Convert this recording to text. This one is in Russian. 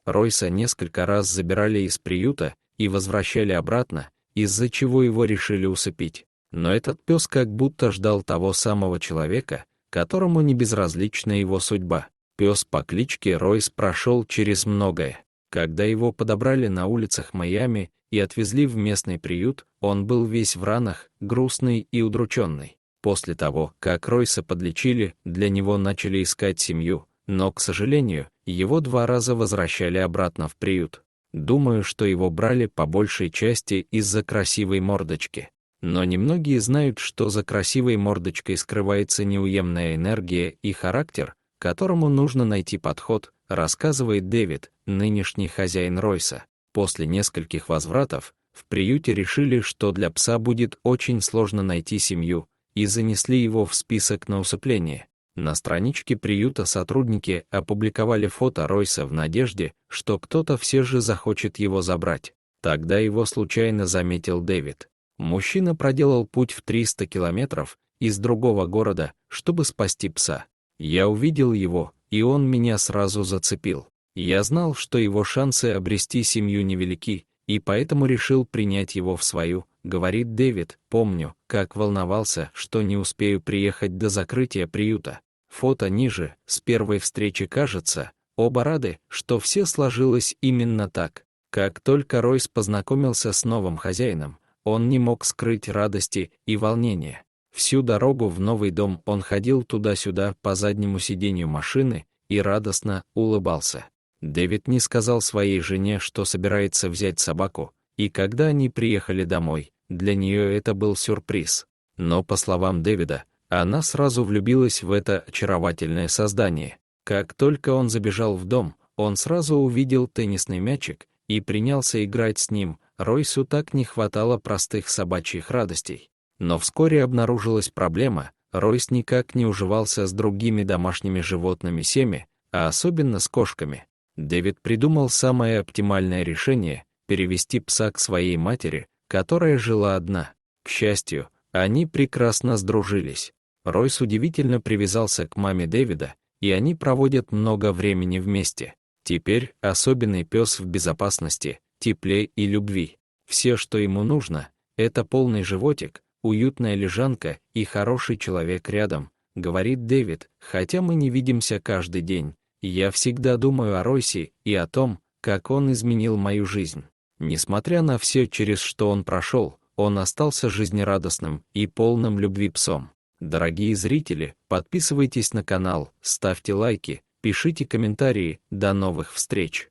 Ройса несколько раз забирали из приюта и возвращали обратно, из-за чего его решили усыпить. Но этот пес как будто ждал того самого человека, которому не безразлична его судьба. Пес по кличке Ройс прошел через многое. Когда его подобрали на улицах Майами и отвезли в местный приют, он был весь в ранах, грустный и удрученный. После того, как Ройса подлечили, для него начали искать семью, но, к сожалению, его 2 раза возвращали обратно в приют. Думаю, что его брали по большей части из-за красивой мордочки. Но немногие знают, что за красивой мордочкой скрывается неуемная энергия и характер, которому нужно найти подход, рассказывает Дэвид, нынешний хозяин Ройса. После нескольких возвратов в приюте решили, что для пса будет очень сложно найти семью, и занесли его в список на усыпление. На страничке приюта сотрудники опубликовали фото Ройса в надежде, что кто-то все же захочет его забрать. Тогда его случайно заметил Дэвид. Мужчина проделал путь в 300 километров из другого города, чтобы спасти пса. Я увидел его, и он меня сразу зацепил. Я знал, что его шансы обрести семью невелики, и поэтому решил принять его в свою, говорит Дэвид. Помню, как волновался, что не успею приехать до закрытия приюта. Фото ниже, с первой встречи кажется, оба рады, что все сложилось именно так. Как только Ройс познакомился с новым хозяином, он не мог скрыть радости и волнения. Всю дорогу в новый дом он ходил туда-сюда по заднему сиденью машины и радостно улыбался. Дэвид не сказал своей жене, что собирается взять собаку, и когда они приехали домой, для нее это был сюрприз. Но, по словам Дэвида, она сразу влюбилась в это очаровательное создание. Как только он забежал в дом, он сразу увидел теннисный мячик и принялся играть с ним. Ройсу так не хватало простых собачьих радостей. Но вскоре обнаружилась проблема: Ройс никак не уживался с другими домашними животными семьи, а особенно с кошками. Дэвид придумал самое оптимальное решение — перевести пса к своей матери, которая жила одна. К счастью, они прекрасно сдружились. Ройс удивительно привязался к маме Дэвида, и они проводят много времени вместе. Теперь особенный пес в безопасности, тепле и любви. Все, что ему нужно, это полный животик, уютная лежанка и хороший человек рядом, говорит Дэвид. Хотя мы не видимся каждый день, я всегда думаю о Ройсе и о том, как он изменил мою жизнь. Несмотря на все, через что он прошел, он остался жизнерадостным и полным любви псом. Дорогие зрители, подписывайтесь на канал, ставьте лайки, пишите комментарии. До новых встреч!